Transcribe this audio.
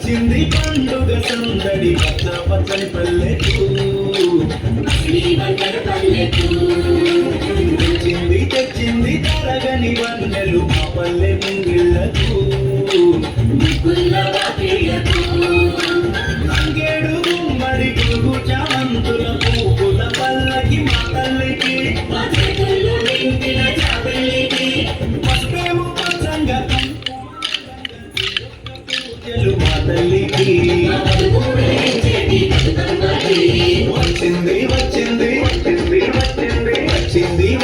వచ్చింది పండుగ సందడి పచ్చ పచ్చని పల్లెకు తెచ్చింది తరగని వన్నెలు మా పల్లె ముంగిళ్ళకు అంగేడు గుమ్మడి గుగు చామంతుల పూల పల్లకి మా తల్లికి పసుపేము పచ్చంగా పూజలు మా తల్లికి